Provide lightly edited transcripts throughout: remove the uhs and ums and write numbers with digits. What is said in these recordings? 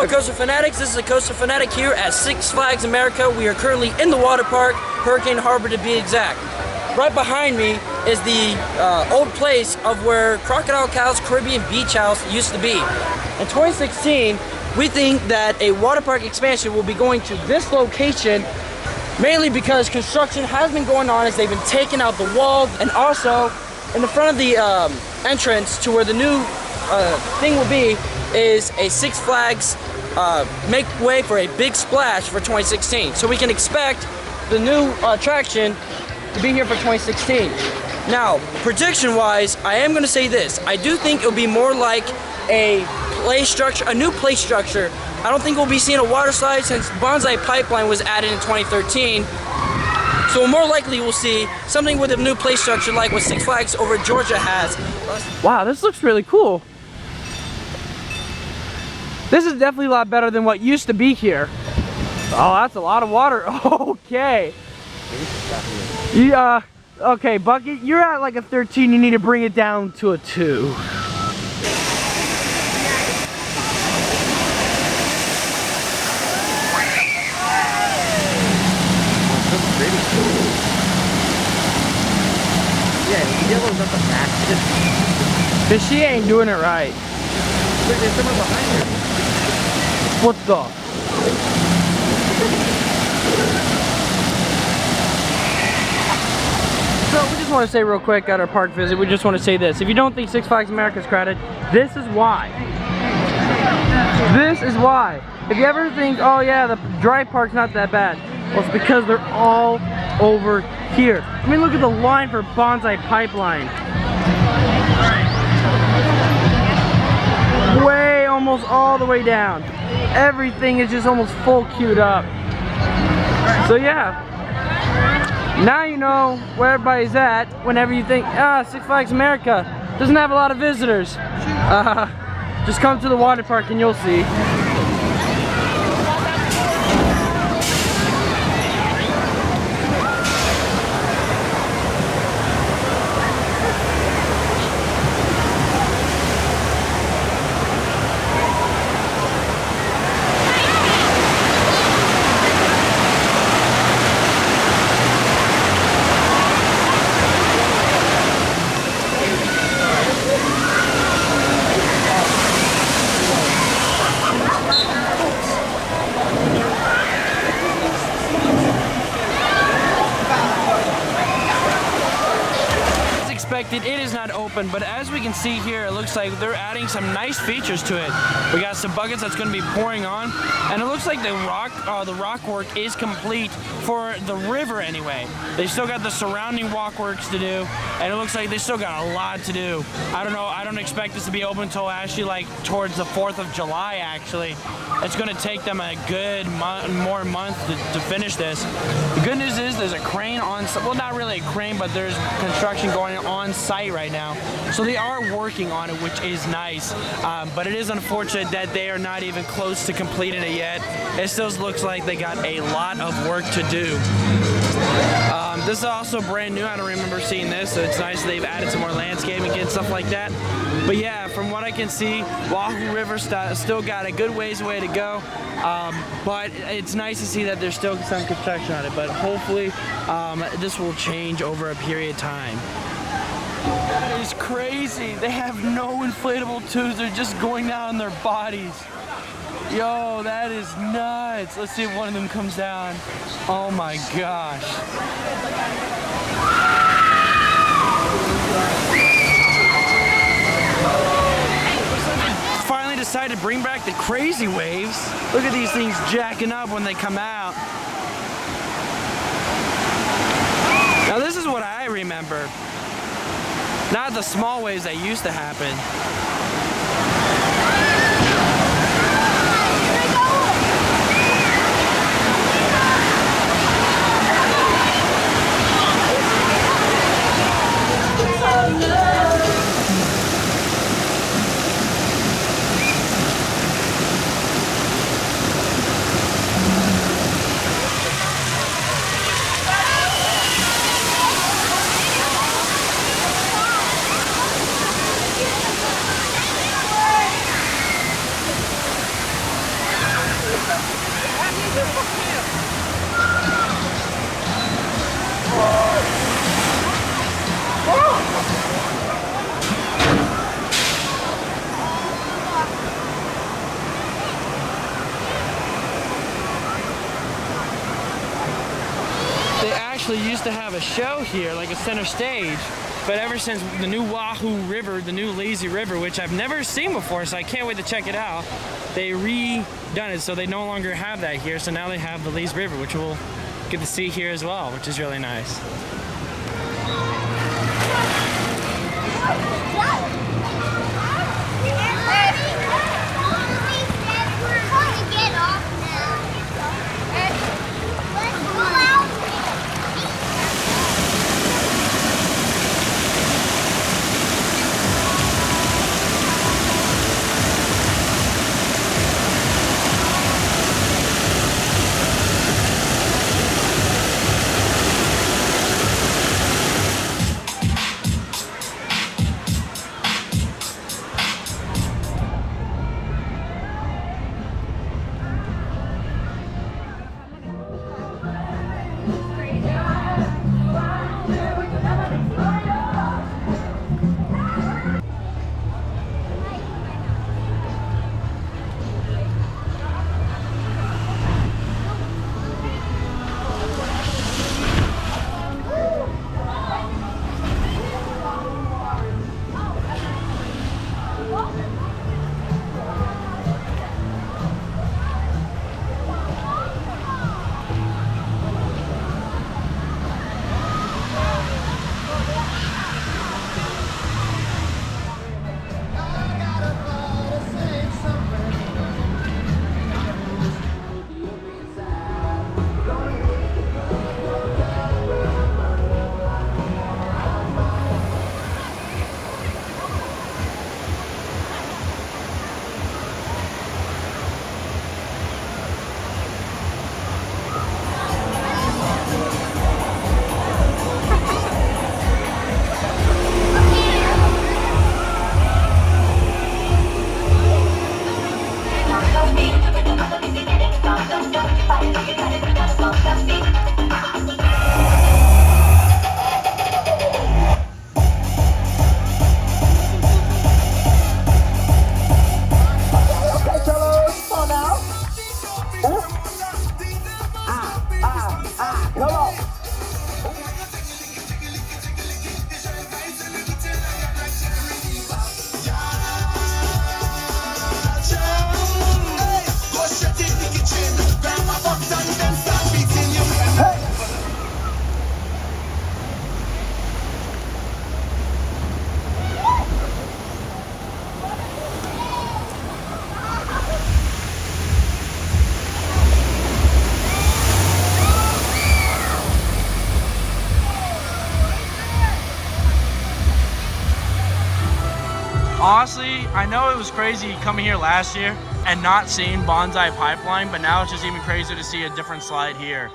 Hello Coaster Fanatics, this is a Coaster Fanatic here at Six Flags America. We are currently in the water park, Hurricane Harbor to be exact. Right behind me is the old place of where Crocodile Cow's Caribbean Beach House used to be. In 2016, we think that a water park expansion will be going to this location, mainly because construction has been going on as they've been taking out the wall, and also in the front of the entrance to where the new thing will be is a Six Flags make way for a big splash for 2016. So we can expect the new attraction to be here for 2016. Now, prediction wise, I am gonna say this. I do think it'll be more like a play structure, a new play structure. I don't think we'll be seeing a water slide since Bonsai Pipeline was added in 2013. So more likely we'll see something with a new play structure like what Six Flags over Georgia has. Wow, this looks really cool. This is definitely a lot better than what used to be here. Oh, that's a lot of water. Okay. Yeah. Okay, Bucket, you're at like a 13. You need to bring it down to a 2. Yeah, Yellow's not the fastest. Cause she ain't doing it right. Look, there's someone behind her. What the? So we just want to say real quick at our park visit, we just want to say this. If you don't think Six Flags America is crowded, this is why. This is why. If you ever think, oh yeah, the dry park's not that bad, well, it's because they're all over here. I mean, look at the line for Bonsai Pipeline. Way, almost all the way down. Everything is just almost full queued up. So yeah, now you know where everybody's at whenever you think, Six Flags America doesn't have a lot of visitors. Just come to the water park and you'll see. It is not open, but as we can see here, it looks like they're adding some nice features to it. We got some buckets that's going to be pouring on, and it looks like the rock work is complete for the river anyway. They still got the surrounding walk works to do, and it looks like they still got a lot to do. I don't know, I don't expect this to be open until actually like towards the 4th of July actually. It's going to take them a good more month to finish this. The good news is there's a crane on, well, not really a crane, but there's construction going on site right now. So they are working on it, which is nice. But it is unfortunate that they are not even close to completing it yet. It still looks like they got a lot of work to do. This is also brand new. I don't remember seeing this, so it's nice they've added some more landscaping and stuff like that. But yeah, from what I can see, Wahoo River still got a good ways away to go. But it's nice to see that there's still some construction on it. But hopefully this will change over a period of time. That is crazy. They have no inflatable tubes. They're just going down on their bodies. Yo, that is nuts. Let's see if one of them comes down. Oh my gosh. Finally decided to bring back the crazy waves. Look at these things jacking up when they come out. Now this is what I remember. Not the small waves that used to happen. actually used to have a show here, like a center stage, but ever since the new Wahoo River, the new lazy river, which I've never seen before, so I can't wait to check it out, they redone it, so they no longer have that here, so now they have the lazy river, which we'll get to see here as well, which is really nice. Honestly, I know it was crazy coming here last year and not seeing Bonsai Pipeline, but now it's just even crazier to see a different slide here.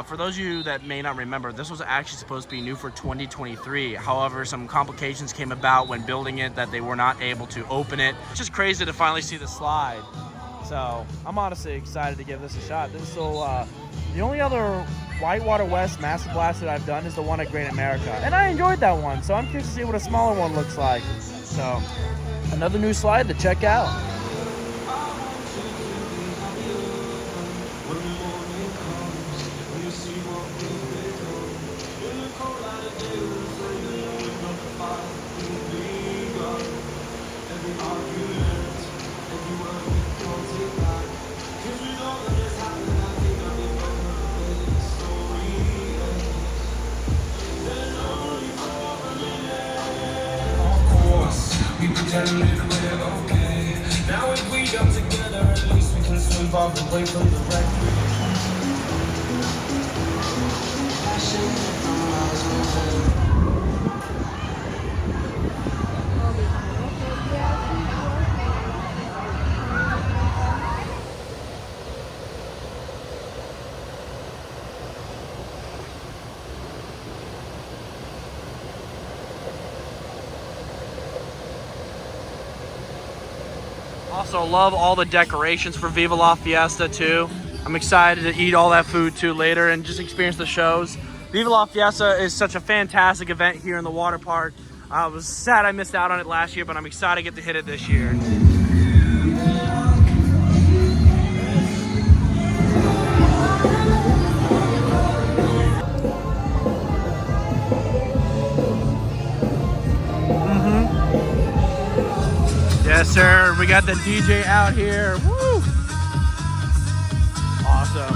For those of you that may not remember, this was actually supposed to be new for 2023. However, some complications came about when building it that they were not able to open it. It's just crazy to finally see the slide. So I'm honestly excited to give this a shot. This will, the only other Whitewater West Master Blast that I've done is the one at Great America. And I enjoyed that one, so I'm curious to see what a smaller one looks like. So, another new slide to check out. Okay. Now if we come together, at least we can swim far away from the wreck. Also love all the decorations for Viva La Fiesta too. I'm excited to eat all that food too later and just experience the shows. Viva La Fiesta is such a fantastic event here in the water park. I was sad I missed out on it last year, but I'm excited to get to hit it this year. sir. We got the DJ out here. Woo! Awesome.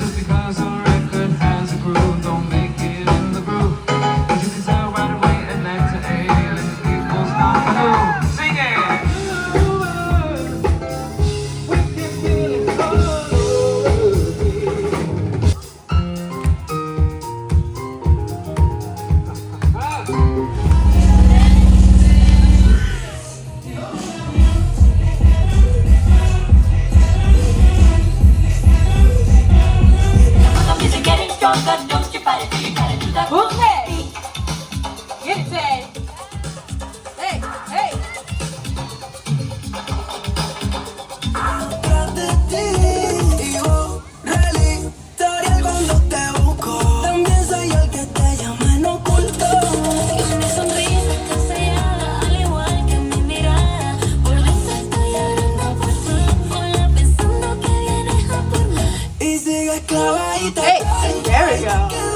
Just because a record has a groove, don't make it in the groove. But you can tell right away an actor A and the people's not blue. Sing it! We can feel it Hey, there we go.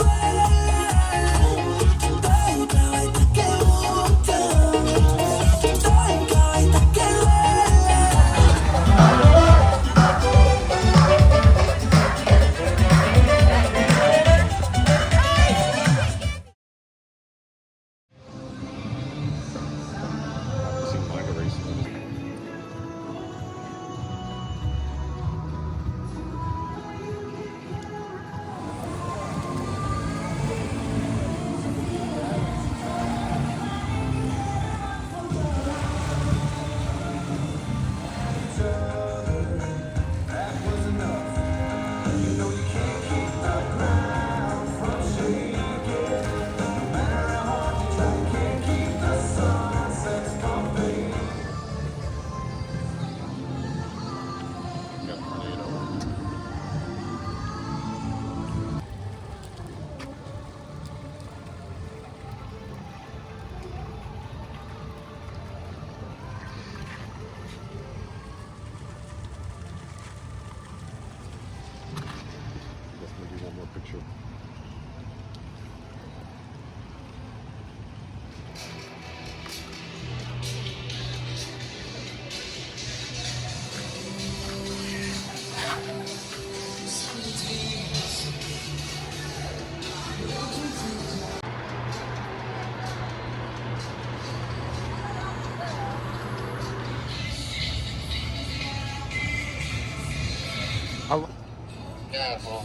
Careful.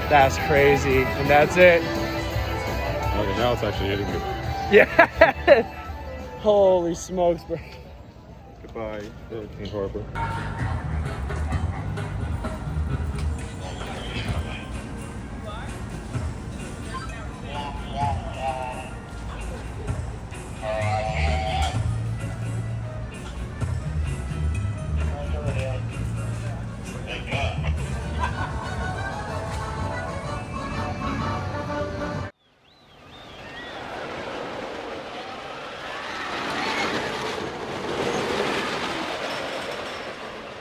That's crazy. And that's it. Okay, now it's actually hitting good. Yeah. Holy smokes, bro. Goodbye, King Harbor.